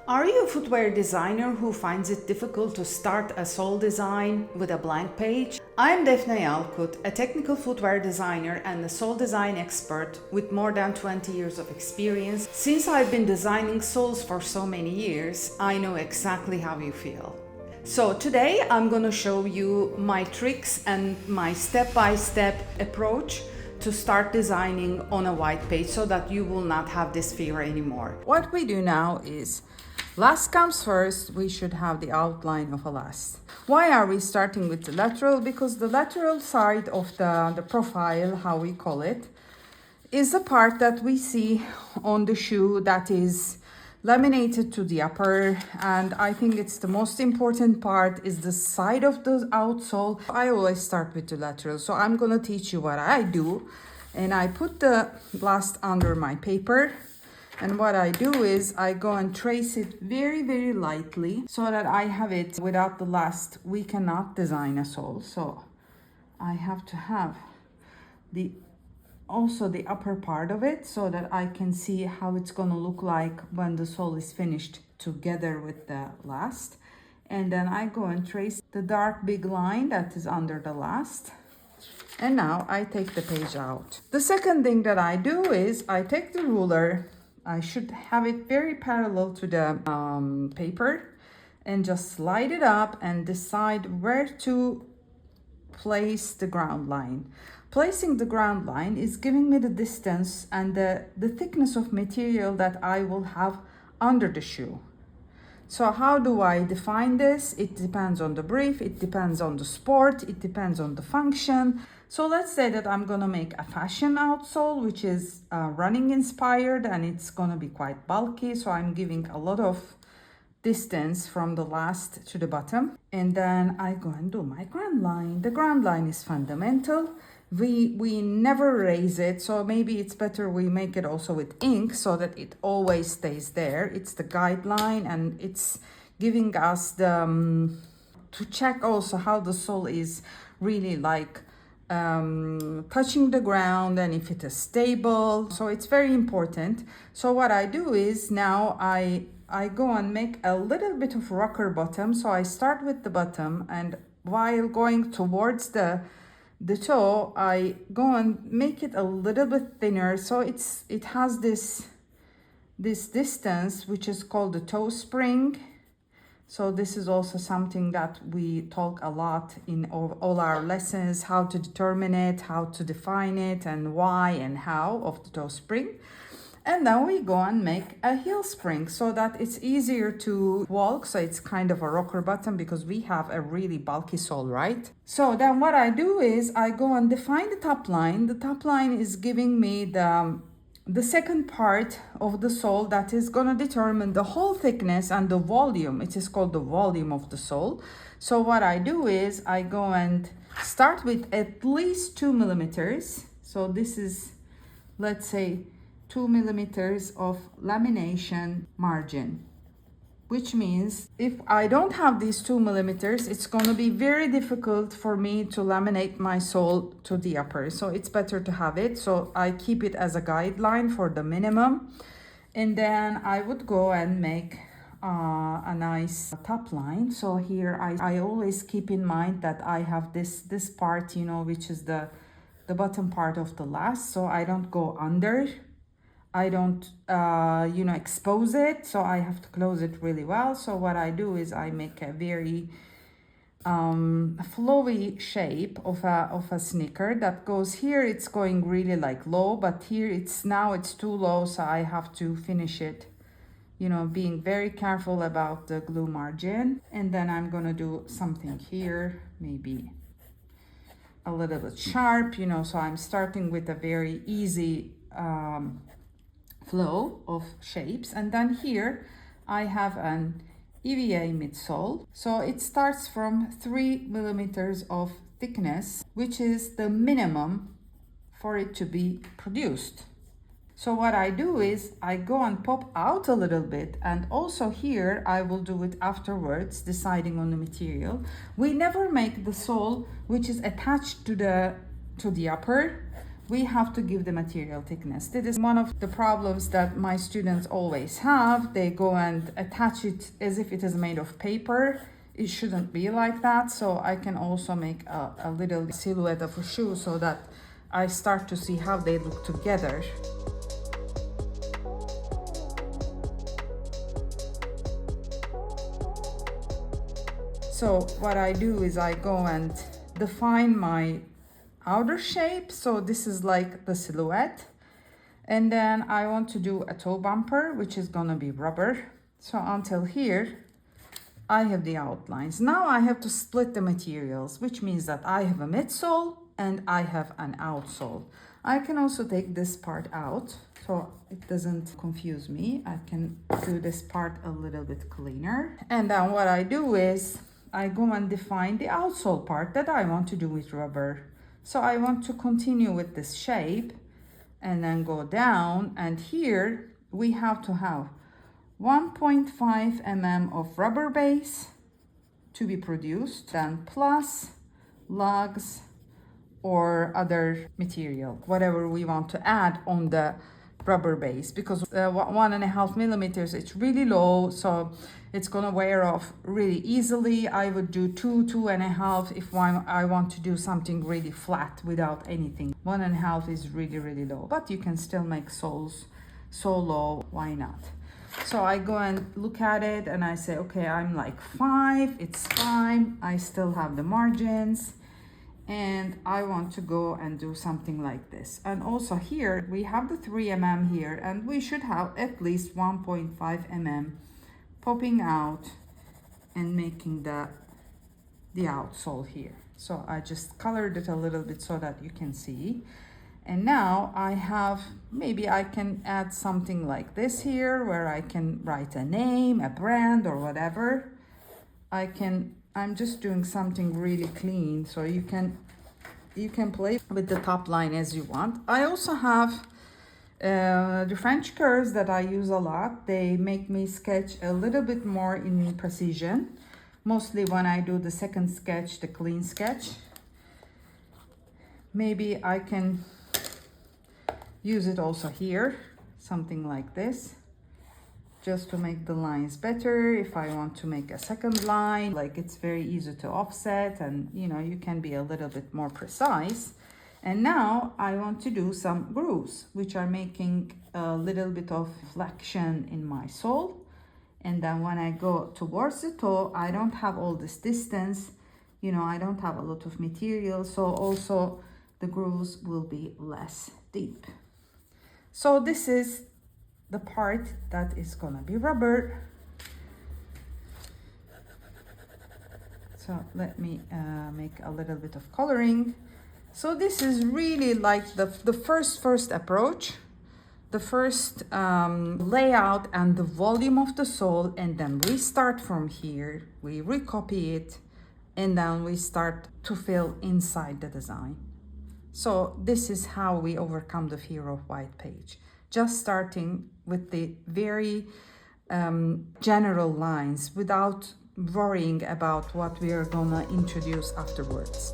Are you a footwear designer who finds it difficult to start a sole design with a blank page? I'm Defne Yalkut, a technical footwear designer and a sole design expert with more than 20 years of experience. Since I've been designing soles for so many years, I know exactly how you feel. So today I'm going to show you my tricks and my step-by-step approach to start designing on a white page so that you will not have this fear anymore. What we do now is, last comes first, we should have the outline of a last. Why are we starting with the lateral? Because the lateral side of the profile, how we call it, is the part that we see on the shoe that is laminated to the upper, and I think it's the most important part is the side of the outsole. I always start with the lateral, so I'm gonna teach you what I do. And I put the last under my paper, and what I do is I go and trace it very, very lightly so that I have it. Without the last, we cannot design a sole. So I have to have also the upper part of it so that I can see how it's gonna look like when the sole is finished together with the last. And then I go and trace the dark big line that is under the last. And now I take the page out. The second thing that I do is I take the ruler. I should have it very parallel to the paper, and just slide it up and decide where to place the ground line. Placing the ground line is giving me the distance and the thickness of material that I will have under the shoe. So how do I define this? It depends on the brief, it depends on the sport, it depends on the function. So let's say that I'm gonna make a fashion outsole, which is running inspired, and it's gonna be quite bulky. So I'm giving a lot of distance from the last to the bottom. And then I go and do my ground line. The ground line is fundamental. We never raise it, so maybe it's better we make it also with ink so that it always stays there. It's the guideline, and it's giving us the to check also how the sole is really like touching the ground and if it is stable. So it's very important. So what I do is now I go and make a little bit of rocker bottom. So I start with the bottom, and while going towards the toe, I go and make it a little bit thinner, so it has this distance, which is called the toe spring. So this is also something that we talk a lot in all our lessons, how to determine it, how to define it, and why and how of the toe spring. And then we go and make a heel spring so that it's easier to walk. So it's kind of a rocker bottom because we have a really bulky sole, right? So then what I do is I go and define the top line. The top line is giving me the second part of the sole that is going to determine the whole thickness and the volume. It is called the volume of the sole. So what I do is I go and start with at least 2 millimeters. So this is, let's say, 2 millimeters of lamination margin, which means if I don't have these 2 millimeters, it's going to be very difficult for me to laminate my sole to the upper. So it's better to have it. So I keep it as a guideline for the minimum. And then I would go and make a nice top line. So here I always keep in mind that I have this part, you know, which is the bottom part of the last. So I don't go under. I don't, expose it, so I have to close it really well. So what I do is I make a very flowy shape of a sneaker that goes here. It's going really like low, but here it's too low, so I have to finish it, being very careful about the glue margin. And then I'm gonna do something here, maybe a little bit sharp, so I'm starting with a very easy flow of shapes. And then here I have an EVA midsole. So it starts from 3 millimeters of thickness, which is the minimum for it to be produced. So what I do is I go and pop out a little bit, and also here I will do it afterwards, deciding on the material. We never make the sole which is attached to the upper. we have to give the material thickness. This is one of the problems that my students always have. They go and attach it as if it is made of paper. It shouldn't be like that. So I can also make a little silhouette of a shoe so that I start to see how they look together. So what I do is I go and define my outer shape. So this is like the silhouette. And then I want to do a toe bumper, which is gonna be rubber. So until here, I have the outlines. Now I have to split the materials, which means that I have a midsole and I have an outsole. I can also take this part out so it doesn't confuse me. I can do this part a little bit cleaner. And then what I do is I go and define the outsole part that I want to do with rubber. So I want to continue with this shape and then go down, and here we have to have 1.5 mm of rubber base to be produced, then plus lugs or other material, whatever we want to add on the rubber base, because 1.5 millimeters, it's really low, so it's gonna wear off really easily. I would do 2.5 if I want to do something really flat without anything. 1.5 is really low, but you can still make soles so low, why not? So I go and look at it and I say, okay, I'm like 5, it's fine, I still have the margins, and I want to go and do something like this. And also here we have the 3 mm here, and we should have at least 1.5 mm popping out and making the outsole here. So I just colored it a little bit so that you can see. And now I have, maybe I can add something like this here where I can write a name, a brand, or whatever. I'm just doing something really clean, so you can play with the top line as you want. I also have the French curves that I use a lot. They make me sketch a little bit more in precision, mostly when I do the second sketch, the clean sketch. Maybe I can use it also here, something like this, just to make the lines better. If I want to make a second line, like, it's very easy to offset, and you can be a little bit more precise. And now I want to do some grooves, which are making a little bit of flexion in my sole. And then when I go towards the toe, I don't have all this distance, I don't have a lot of material, so also the grooves will be less deep. So this is the part that is gonna be rubber. So let me make a little bit of coloring. So this is really like the first approach, the first layout and the volume of the sole, and then we start from here, we recopy it, and then we start to fill inside the design. So this is how we overcome the fear of white page. Just starting with the very general lines without worrying about what we are gonna introduce afterwards.